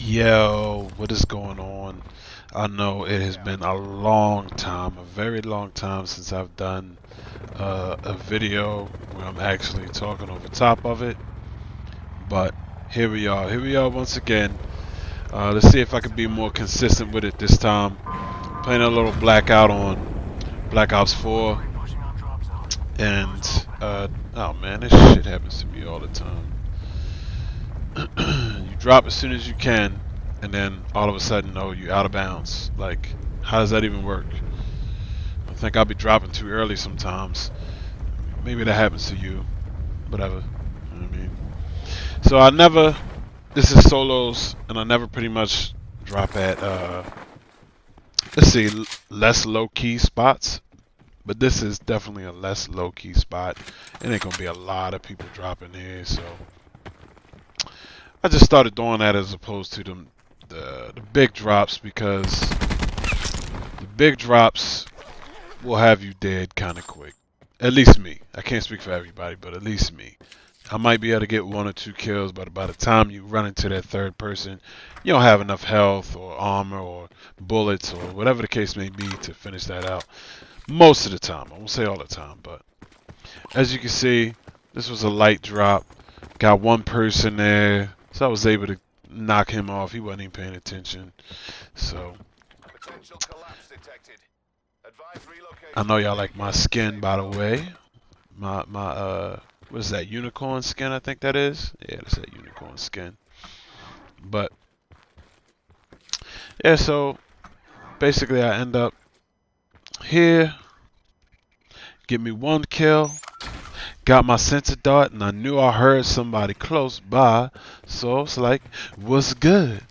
Yo, what is going on? I know it has been a long time, a very long time since I've done a video where I'm actually talking over top of it. But here we are. Here we are once again. Let's see if I can be more consistent with it this time. Playing a little Blackout on Black Ops 4. And, oh man, this shit happens to me all the time. You drop as soon as you can, and then all of a sudden, oh, you out of bounds. Like, how does that even work? I think I'll be dropping too early sometimes. Maybe that happens to you. Whatever. You know what I mean? So I never, this is solos, and I never pretty much drop at, let's see, less low-key spots. But this is definitely a less low-key spot. And ain't gonna be a lot of people dropping here, so I just started doing that as opposed to the big drops, because the big drops will have you dead kind of quick. At least me. I can't speak for everybody, but at least me. I might be able to get 1 or 2 kills, but by the time you run into that third person, you don't have enough health or armor or bullets or whatever the case may be to finish that out. Most of the time. I won't say all the time, but as you can see, this was a light drop. Got 1 person there, so I was able to knock him off. He wasn't even paying attention. So I know y'all like my skin, by the way. My what is that, unicorn skin? I think that is. Yeah, that's that unicorn skin. But yeah, so basically I end up here, get me 1 kill, got my sensor dart, and I knew I heard somebody close by, so it's like, what's good?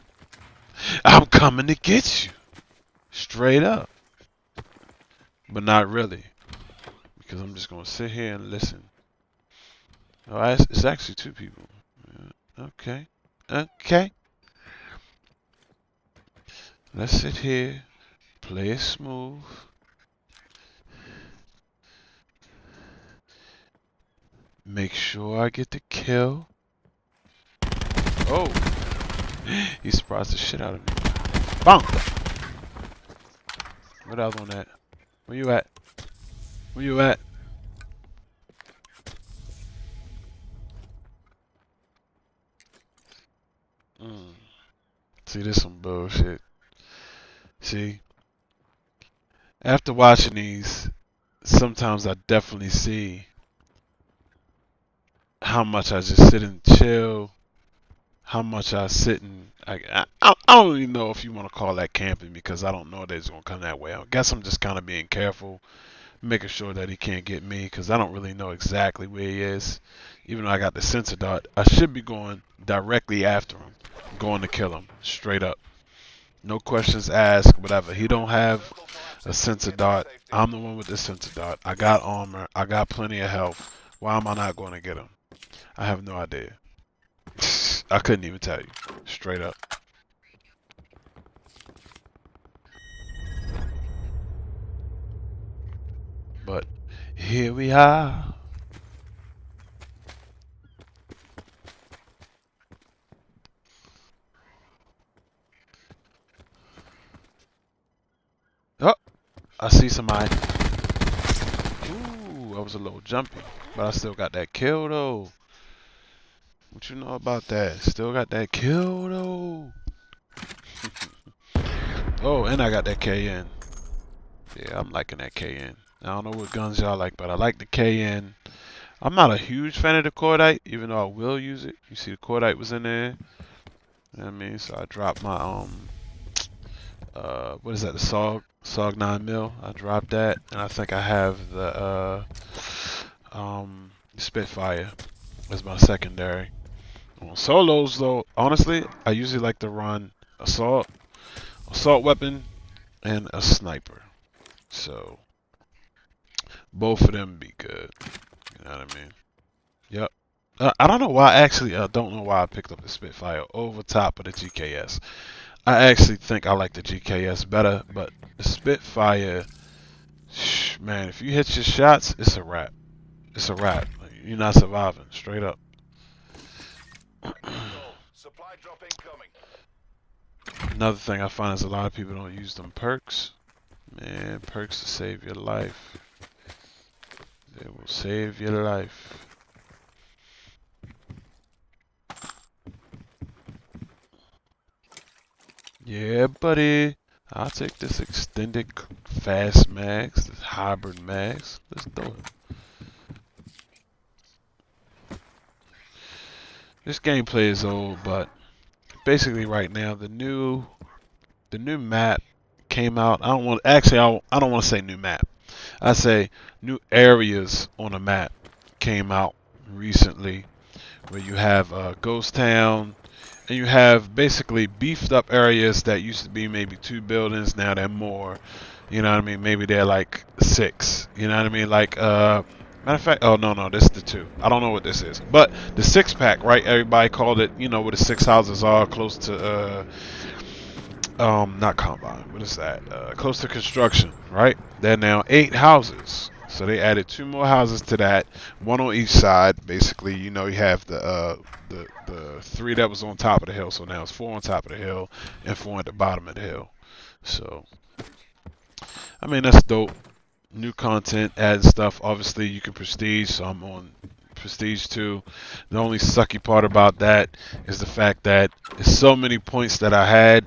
I'm coming to get you. Straight up. But not really, because I'm just going to sit here and listen. Oh, it's actually 2 people. Okay. Okay. Let's sit here, play it smooth. Make sure I get the kill. Oh. He surprised the shit out of me. Bonk! What else on that? Where you at? Where you at? See, this some bullshit. See? After watching these, sometimes I definitely see how much I just sit and chill, how much I sit and I don't even know if you want to call that camping, because I don't know that it's gonna come that way. I guess I'm just kind of being careful, making sure that he can't get me, because I don't really know exactly where he is. Even though I got the sensor dart, I should be going directly after him, going to kill him straight up. No questions asked, whatever. He don't have a sensor dart. I'm the one with the sensor dart. I got armor. I got plenty of health. Why am I not going to get him? I have no idea. I couldn't even tell you. Straight up. But here we are. Oh, I see somebody. Ooh, I was a little jumpy, but I still got that kill though. What you know about that? Still got that kill though. Oh, and I got that KN. Yeah, I'm liking that KN. I don't know what guns y'all like, but I like the KN. I'm not a huge fan of the cordite, even though I will use it. You see the cordite was in there. You know what I mean? So I dropped my what is that, the SOG 9mm. I dropped that, and I think I have the Spitfire as my secondary. On solos though, honestly, I usually like to run assault weapon, and a sniper. So both of them be good. You know what I mean? Yep. I don't know why. Actually, I don't know why I picked up the Spitfire over top of the GKS. I actually think I like the GKS better, but the Spitfire, man, if you hit your shots, it's a wrap. It's a wrap. Like, you're not surviving. Straight up. Supply drop incoming. Another thing I find is a lot of people don't use them perks. Man, perks to save your life. They will save your life. Yeah, buddy. I'll take this extended fast mags, this hybrid mags. Let's do it. This gameplay is old, but basically right now the new map came out. I don't want I don't want to say new map. I say new areas on a map came out recently, where you have Ghost Town, and you have basically beefed up areas that used to be maybe 2 buildings. Now they're more. You know what I mean? Maybe they're like 6. You know what I mean? Like matter of fact, oh no, this is the 2. I don't know what this is, but the 6-pack, right? Everybody called it. You know where the 6 houses are, close to not combine. What is that? Close to construction, right? There are now 8 houses. So they added 2 more houses to that, 1 on each side. Basically, you know, you have the 3 that was on top of the hill. So now it's 4 on top of the hill and 4 at the bottom of the hill. So, I mean, that's dope. New content, adding stuff. Obviously, you can prestige. So I'm on prestige 2. The only sucky part about that is the fact that there's so many points that I had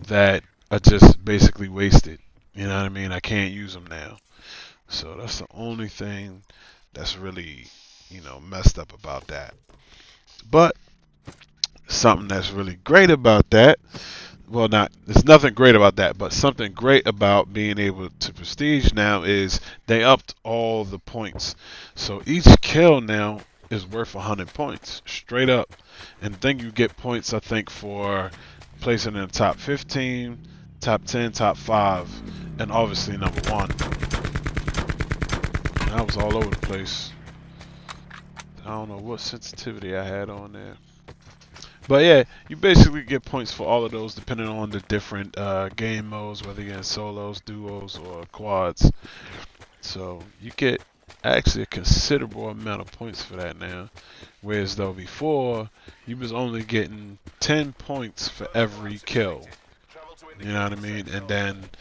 that are just basically wasted. You know what I mean? I can't use them now. So that's the only thing that's really, you know, messed up about that. But something that's really great about that, well, there's nothing great about that, but something great about being able to prestige now is they upped all the points. So each kill now is worth 100 points, straight up. And then you get points, I think, for placing in the top 15, top 10, top 5, and obviously number 1. That was all over the place. I don't know what sensitivity I had on there. But yeah, you basically get points for all of those depending on the different game modes, whether you're in solos, duos, or quads. So you get actually a considerable amount of points for that now. Whereas though before, you was only getting 10 points for every kill. You know what I mean? And then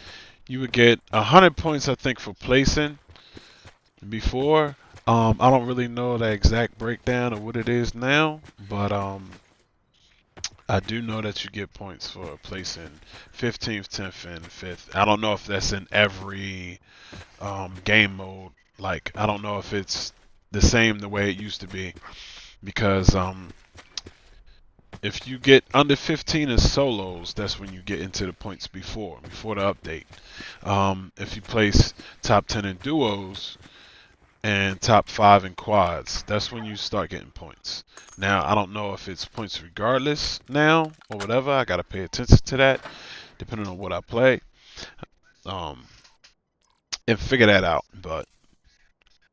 you would get 100 points, I think, for placing before. I don't really know the exact breakdown of what it is now, but I do know that you get points for placing 15th, 10th, and 5th. I don't know if that's in every game mode. Like, I don't know if it's the same the way it used to be, because if you get under 15 in solos, that's when you get into the points before the update. If you place top 10 in duos and top 5 in quads, that's when you start getting points. Now, I don't know if it's points regardless now or whatever. I gotta pay attention to that depending on what I play, and figure that out. But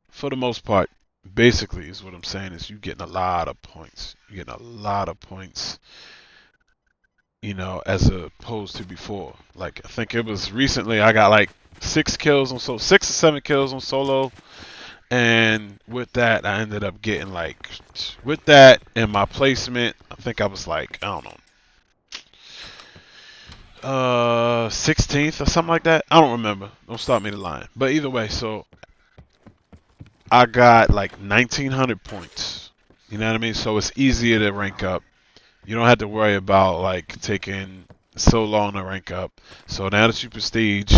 for the most part, basically, is what I'm saying is you getting a lot of points. You're getting a lot of points, you know, as opposed to before. Like, I think it was recently I got like 6 or 7 kills on solo. And with that, I ended up getting like, with that and my placement, I think I was like, I don't know, 16th or something like that. I don't remember. Don't stop me to lying. But either way, so I got like 1900 points. You know what I mean? So it's easier to rank up. You don't have to worry about like taking so long to rank up. So now that you prestige,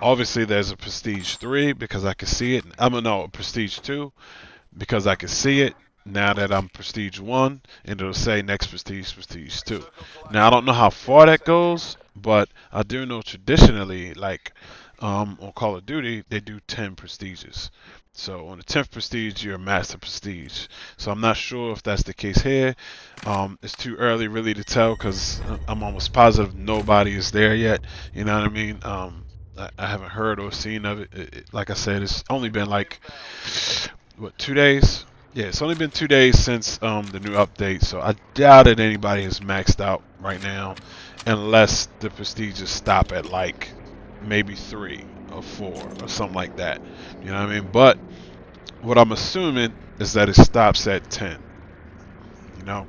obviously there's a prestige 3 because I can see it. I'm a prestige 2 because I can see it. Now that I'm prestige 1, and it'll say next prestige 2. Now I don't know how far that goes, but I do know traditionally, like on Call of Duty, they do 10 prestiges. So on the 10th prestige, you're a master prestige. So I'm not sure if that's the case here. It's too early really to tell because I'm almost positive nobody is there yet. You know what I mean? I haven't heard or seen of it. Like I said, it's only been like, what, 2 days? Yeah, it's only been 2 days since the new update, so I doubt that anybody has maxed out right now, unless the prestiges stop at like maybe 3 or 4 or something like that. You know what I mean? But what I'm assuming is that it stops at 10. You know,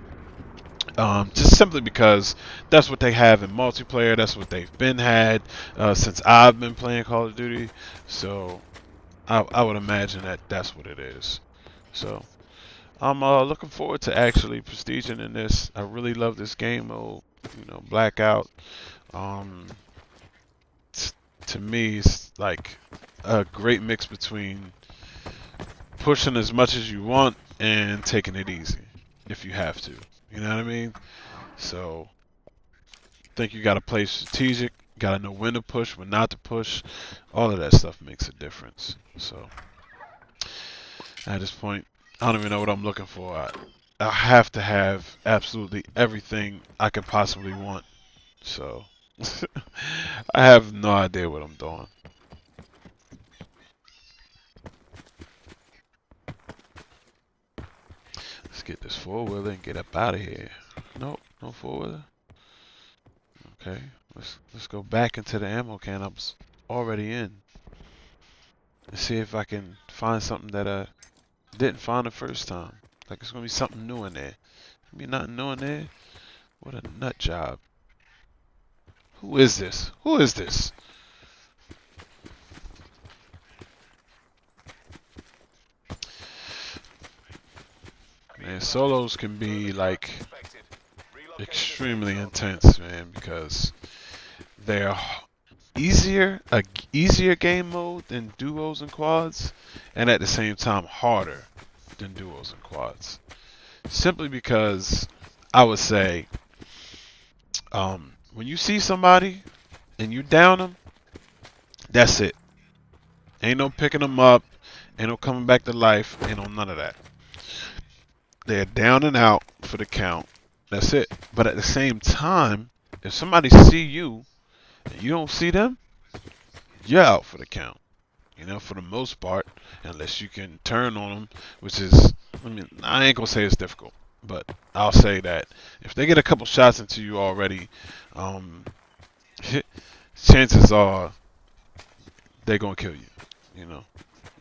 Just simply because that's what they have in multiplayer. That's what they've been had since I've been playing Call of Duty. So I would imagine that that's what it is. So I'm looking forward to actually prestiging in this. I really love this game mode. You know, Blackout. Um, to me, it's like a great mix between pushing as much as you want and taking it easy if you have to. You know what I mean? So I think you got to play strategic. Got to know when to push, when not to push. All of that stuff makes a difference. So at this point, I don't even know what I'm looking for. I have to have absolutely everything I could possibly want. So I have no idea what I'm doing. Let's get this four-wheeler and get up out of here. Nope, no four-wheeler. Okay, let's go back into the ammo can I was already in. Let's see if I can find something that I didn't find the first time. Like it's gonna be something new in there. Be nothing new in there. What a nut job. Who is this? Who is this? Man, solos can be like extremely intense, man, because they're a easier game mode than duos and quads, and at the same time harder than duos and quads. Simply because I would say, when you see somebody and you down them, that's it. Ain't no picking them up, ain't no coming back to life, ain't no none of that. They're down and out for the count. That's it. But at the same time, if somebody see you and you don't see them, you're out for the count. You know, for the most part, unless you can turn on them, which is, I mean, I ain't gonna say it's difficult, but I'll say that if they get a couple shots into you already, chances are they're gonna kill you. You know,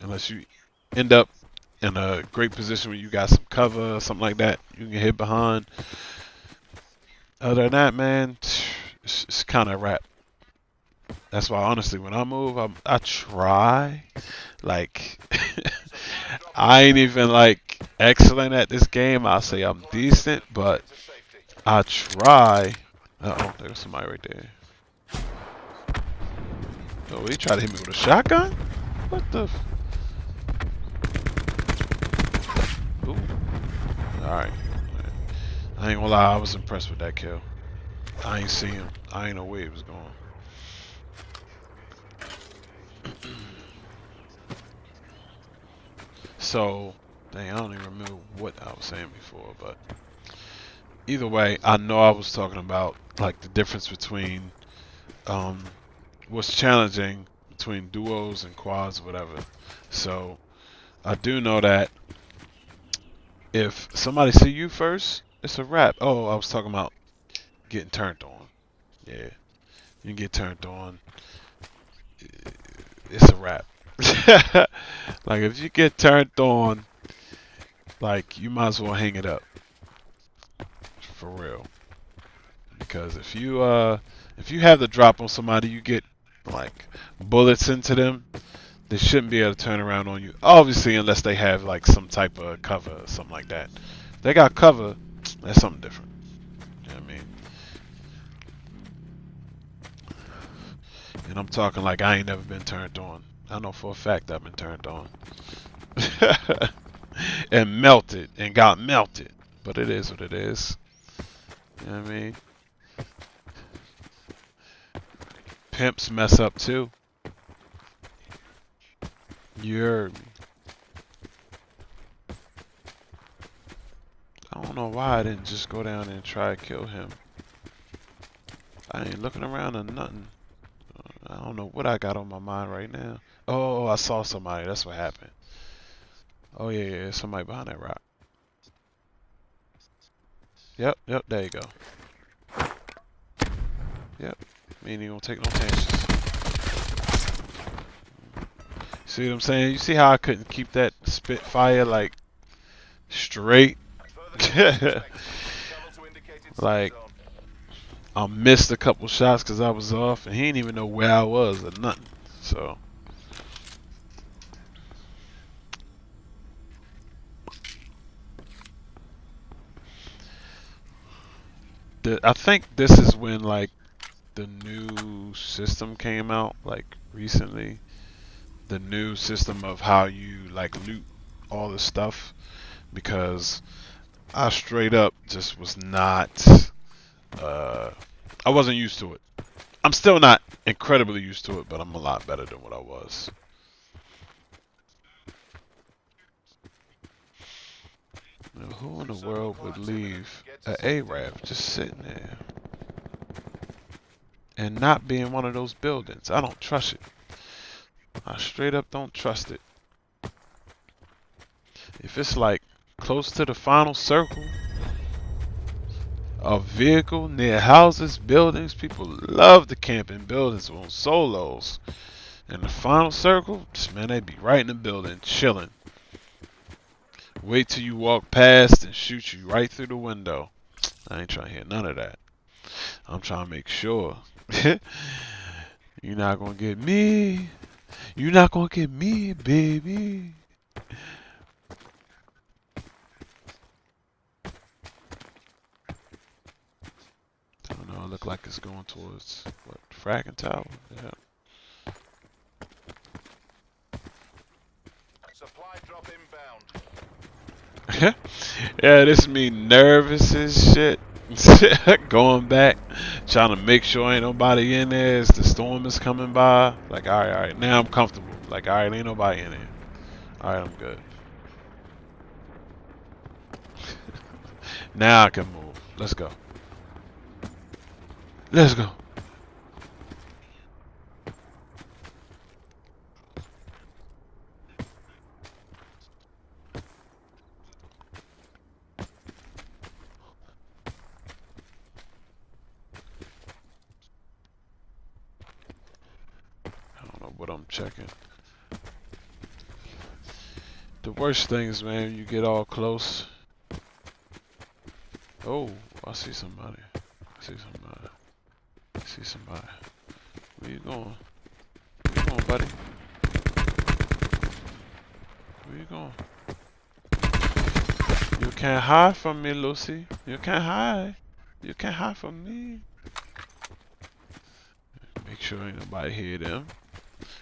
unless you end up in a great position where you got some cover or something like that, you can hit behind. Other than that, man, it's kind of a wrap. That's why, honestly, when I move, I try. Like, I ain't even like excellent at this game. I'll say I'm decent, but I try. Uh oh, there's somebody right there. Oh, he tried to hit me with a shotgun? What the? Ooh. Alright. I ain't gonna lie, I was impressed with that kill. I ain't see him. I ain't know where he was going. So, dang, I don't even remember what I was saying before, but either way, I know I was talking about like the difference between what's challenging between duos and quads, whatever. So I do know that if somebody see you first, it's a wrap. Oh, I was talking about getting turned on. Yeah, you get turned on, it's a wrap. Like if you get turned on, like you might as well hang it up for real. Because if you have the drop on somebody, you get like bullets into them. They shouldn't be able to turn around on you. Obviously, unless they have like some type of cover or something like that. If they got cover, that's something different. You know what I mean? And I'm talking like I ain't never been turned on. I know for a fact I've been turned on. And melted and got melted. But it is what it is. You know what I mean? Pimps mess up too. You heard me. I don't know why I didn't just go down and try to kill him. I ain't looking around or nothing. I don't know what I got on my mind right now. Oh, I saw somebody. That's what happened. Oh, yeah, yeah. Somebody behind that rock. Yep, yep. There you go. Yep. Me ain't even gonna take no chances. See what I'm saying? You see how I couldn't keep that Spitfire, like, straight? Like, I missed a couple shots because I was off, and he didn't even know where I was or nothing. So, I think this is when like the new system came out, like recently. The new system of how you like loot all the stuff, because I straight up just was not. Uh, I wasn't used to it. I'm still not incredibly used to it, but I'm a lot better than what I was. Now, who in the world would leave a Arab just sitting there and not be in one of those buildings? I don't trust it. I straight up don't trust it. If it's like close to the final circle, a vehicle near houses, buildings, people love to camp in buildings on solos. In the final circle, man, they'd be right in the building, chilling. Wait till you walk past and shoot you right through the window. I ain't trying to hear none of that. I'm trying to make sure. You're not gonna get me. You're not gonna get me, baby. I don't know, it look like it's going towards, what, Fracking Tower? Yeah. Supply drop inbound. Yeah, this me nervous as shit. Going back, trying to make sure ain't nobody in there as the storm is coming by. Like, alright, now I'm comfortable. Like, alright, ain't nobody in here. Alright, I'm good. Now I can move. Let's go. Let's go. I don't know what I'm checking. The worst thing is, man, you get all close. Oh, I see somebody. I see somebody. I see somebody. Where you going? Where you going, buddy? Where you going? You can't hide from me, Lucy. You can't hide. You can't hide from me. Make sure ain't nobody hear them,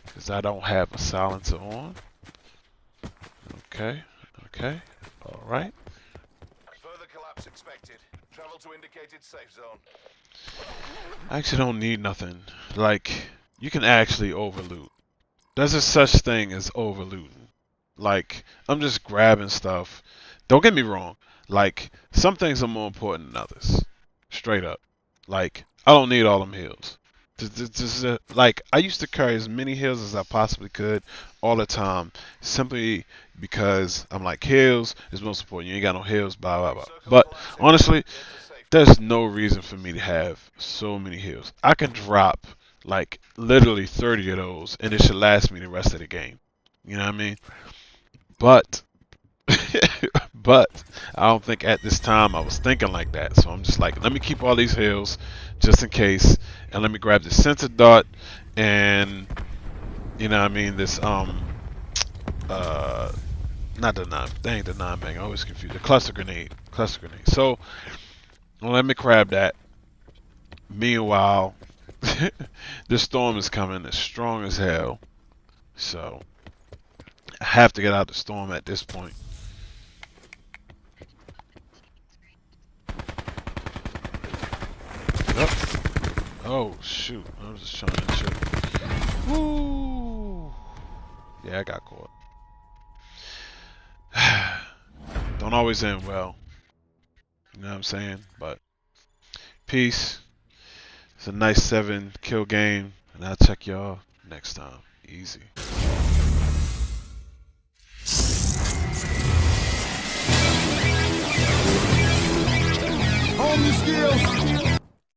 because I don't have a silencer on. Okay. Okay. Alright. Further collapse expected. Travel to indicated safe zone. I actually don't need nothing. Like, you can actually overloot. There's a such thing as overlooting. Like, I'm just grabbing stuff. Don't get me wrong. Like, some things are more important than others. Straight up. Like, I don't need all them heals. Like, I used to carry as many heals as I possibly could all the time, simply because I'm like, heals is most important. You ain't got no heals, blah, blah, blah. But, honestly, there's no reason for me to have so many heals. I can drop, like, literally 30 of those, and it should last me the rest of the game. You know what I mean? But, but, I don't think at this time I was thinking like that. So I'm just like, let me keep all these heals just in case, and let me grab the sensor dart and, you know what I mean, this not the nine, dang, the 9-bang, I always confuse the cluster grenade. So let me grab that. Meanwhile, this storm is coming as strong as hell, so I have to get out the storm at this point. Oh shoot, I was just trying to chill. Woo! Yeah, I got caught. Don't always end well. You know what I'm saying? But peace. It's a nice 7-kill game, and I'll check y'all next time. Easy. Home your skills.